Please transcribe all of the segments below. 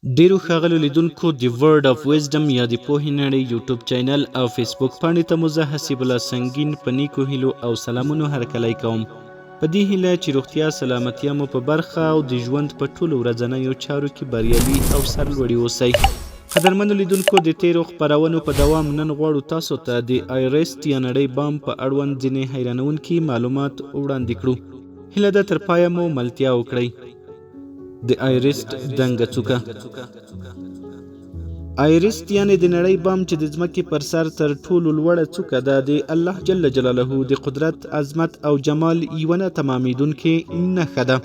ډیرو ښاغلو لیدونکو د ورډ اف ویزډم یا د پوهې نړۍ یوټیوب چینل او فیسبوک پاڼې ته مو زه حسیب الله سنگین په نیکو هیلو او سلامونو هرکلی کوم. په دې هیله چې روغتیا سلامتیا مو په برخه او د ژوند په ټولو ورځنیو چارو کې بریالي او سرلوړي اوسئ. قدرمنو لیدونکو، د تیرو خپرونو په دوام نن غواړو تاسو ته د آیرست یا نړۍ بام په اړوند ځینې حیرانونکي معلومات وړاندې کړو. هیله ده تر پایه مو ملتیا وکړئ. د آیرست دنګه څوکه. آیرست یعنی د نړۍ بام چې د ځمکې پر سر تر ټولو لوړه څوکه ده، د الله جل جلاله د قدرت، عظمت او جمال یوه نه تمامیدونکې نښه ده.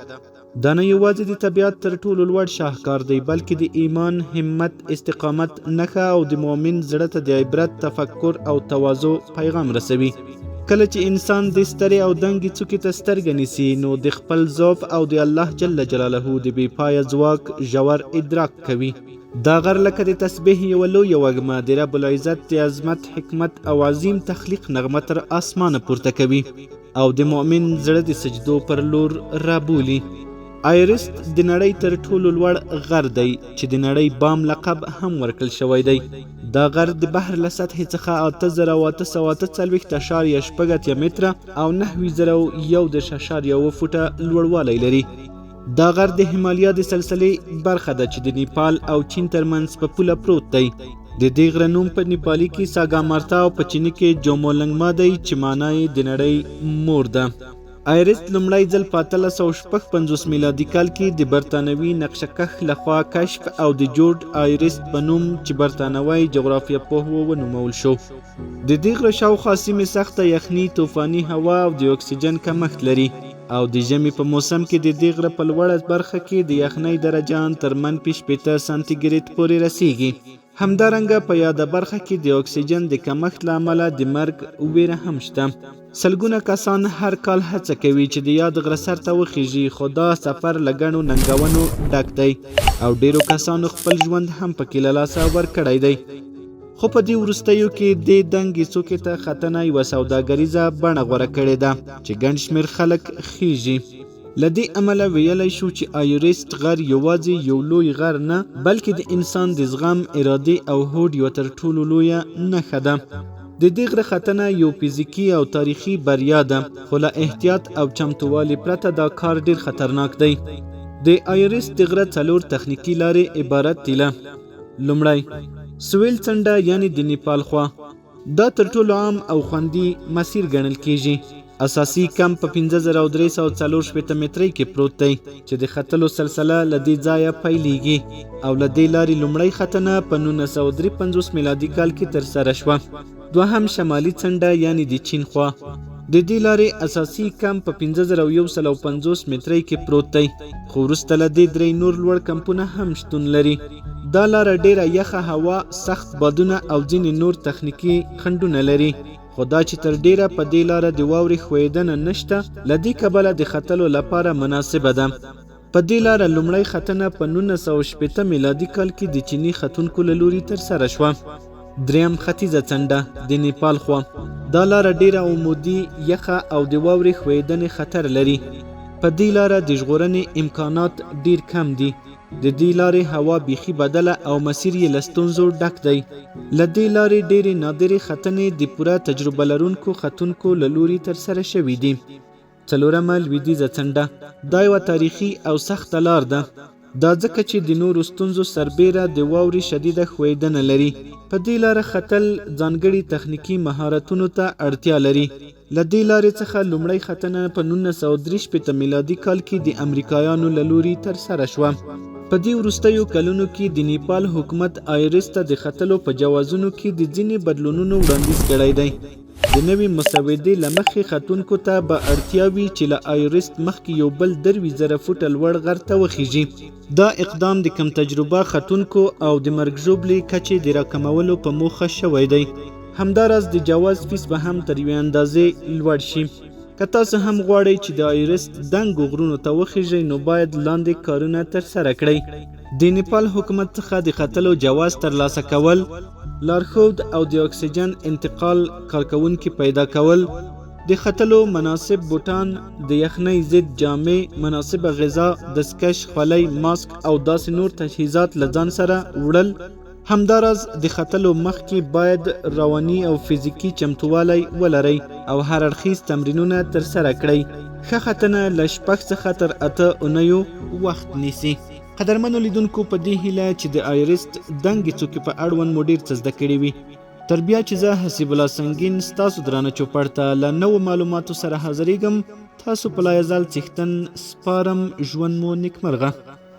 دا نه یوازې د طبیعت تر ټولو لوړ شاهکار دی، بلکې د ایمان، همت، استقامت نښه او د مؤمن زړه ته د عبرت، تفکر او تواضع پیغام رسوي. کله چې انسان د سترې او دنګې څوکې ته سترګه نیسي، نو د خپل ضعف او د الله جل جلاله د بې پایه ځواک ژور ادراک کوي. دا غر لکه د تسبیح یوه لویه وږمه د رب العزت د عظمت، حکمت او عظیم تخلیق نغمه تر اسمانه پورته کوي او د مؤمن زړه د سجدو پر لور رابولي. آیرست د نړۍ تر ټولو لوړ غر دی چې د نړۍ بام لقب هم ورکړل شوی دی. دا غر د بحر له سطحې څخه 8848.6 متره او 9001.1 فوټه لوړوالی لري. دا غر د هیمالیا د سلسلې برخه ده چې د نیپال او چین ترمنځ په پوله پروت دی. د دې غره نوم په نیپالي کې ساګامارتا او په چیني کې جومولنګما دی چې معنی یې د نړۍ مور ده. آیرست لومړی ځل په 1855 میلادي کال کې د برتانوي نقشه کښ لخوا کشف او د جورج آیرست په نوم چې برتانوی جغرافیه پوه ونومول شو. د دې غره شاوخوا سیمې سخته یخني، طوفاني هوا او د اکسیجن کمښت لري او د ژمي په موسم کې د دې غره په لوړه برخه کې د یخنۍ درجه تر -50 سانتیګریډ پورې رسیږي. همدارنګه په یاده برخه کې د اکسیجن د کمښت له امله د مرګ ویره هم شته. سلګونه کسان هر کال هڅه کوي چې د یاد غره سر ته وخیژي، خو دا سفر له ګڼو ننګونو ډک دی او ډیرو کسانو خپل ژوند هم پکې له لاسه ورکړی دی. خو په دې وروستیو کې د دنګې څوکې ته ختنه یوه سوداګریزه بڼه غوره کړې ده چې ګڼ شمېر خلک خیژي. له دې امله ویلی شو چې آیرست غر یوازې یو لوی غر نه، بلکې د انسان د زغم، ارادې او هوډ یوه تر ټولو لویه نښه ده. د دې غره ختنه یو فزیکي او تاریخي بریا ده، خو له احتیاط او چمتووالي پرته دا کار ډیر خطرناک دی. د آیرست د غره 4 تخنیکي لارې عبارت دي له: لومړی، سویل څنډه یعنی د نیپال خوا. دا تر ټولو عام او خوندي مسیر ګڼل کیږي. اساسي کمپ په 5340 مترۍ کې پروت دی چې د ختلو سلسله له دې ځایه پیلیږي او له دې لارې لومړی ختنه په 1953 میلادي کال کې ترسره شوه. دوهم، شمالي څنډه یعنی د چین خوا. د دې لارې اساسي کمپ په 5150 مترۍ کې پروت دی، خو وروسته له دې 3 نور لوړ کمپونه هم شتون لري. دا لاره ډیره یخه هوا، سخت بادونه او ځینې نور تخنیکي خنډونه لري، خو دا چې تر ډیره په دې لاره د واورې ښویدنه نشته، له دې کبله د ختلو لپاره مناسبه ده. په دې لاره لومړی ختنه په 1960 میلادي کال کې د چیني ختونکو له لوري ترسره شوه. دریم، ختیځه څنډه د نیپال خوا. دا لاره ډیره عمودي، یخه او د واورې ښویدنې خطر لري. په دې لاره د ژغورنې امکانات ډیر کم دي. د دې لارې هوا بیخي بدله او مسیر یې له ستونزو ډک دی. له دې لارې ډیرې نادرې ختنې د پوره تجربه لرونکو ختونکو له لوري ترسره شوي دي. څلورمه، لویدیځه څنډه. دا یوه تاریخي او سخته لار ده. دا ځکه چې د نورو ستونزو سربیره د واورې شدیده ښویدنه لري. په دې لاره ختل ځانګړي تخنیکي مهارتونو ته اړتیا لري. له دې لارې څخه لومړی ختنه په 1963 میلادي کال کې د امریکایانو له لوري ترسره شوه. په دې وروستیو کلونو کې د نیپال حکومت آیرست ته د ختلو په جوازونو کې د ځینې بدلونونو وړاندیز کړی دی. د نوې مسودې له مخې ختونکو ته به اړتیا وي چې له آیرست مخکې یو بل 3000 فوټه لوړ غر ته وخیژي. دا اقدام د کم تجربه ختونکو او د مرګ ژوبلې کچې د راکمولو په موخه شوی دی. همداراز د جواز فیس به هم تر یوې اندازې لوړ شي. که تاسو هم غواړئ چې د آیرست دنګو غرونو ته وخیژئ، نو باید لاندې کارونه ترسره کړئ: د نیپال حکومت څخه د ختلو جواز ترلاسه کول، لارښود او د اکسیجن انتقال کارکوونکي پیدا کول، د ختلو مناسب بوټان، د یخنۍ ضد جامې، مناسبه غذا، دستکش، خولۍ، ماسک او داسې نور تجهیزات له ځان سره وړل. همداراز د ختلو مخکې باید رواني او فزیکي چمتووالی ولرئ او هر اړخیز تمرینونه ترسره کړئ. ښه ختنه له 6 څخه تر 8 اونیو وخت نیسي. قدرمنو لیدونکو، په دې هیله چې د آیرست دنګې څوکې په اړوند مو ډېر څه زده کړي وي. تر بیا چې زه حسیب الله سنگین ستاسو درانه چوپړ ته له نوو معلوماتو سره حاضرېږم، تاسو په لا یزال څښتن سپارم. ژوند مو نیکمرغه.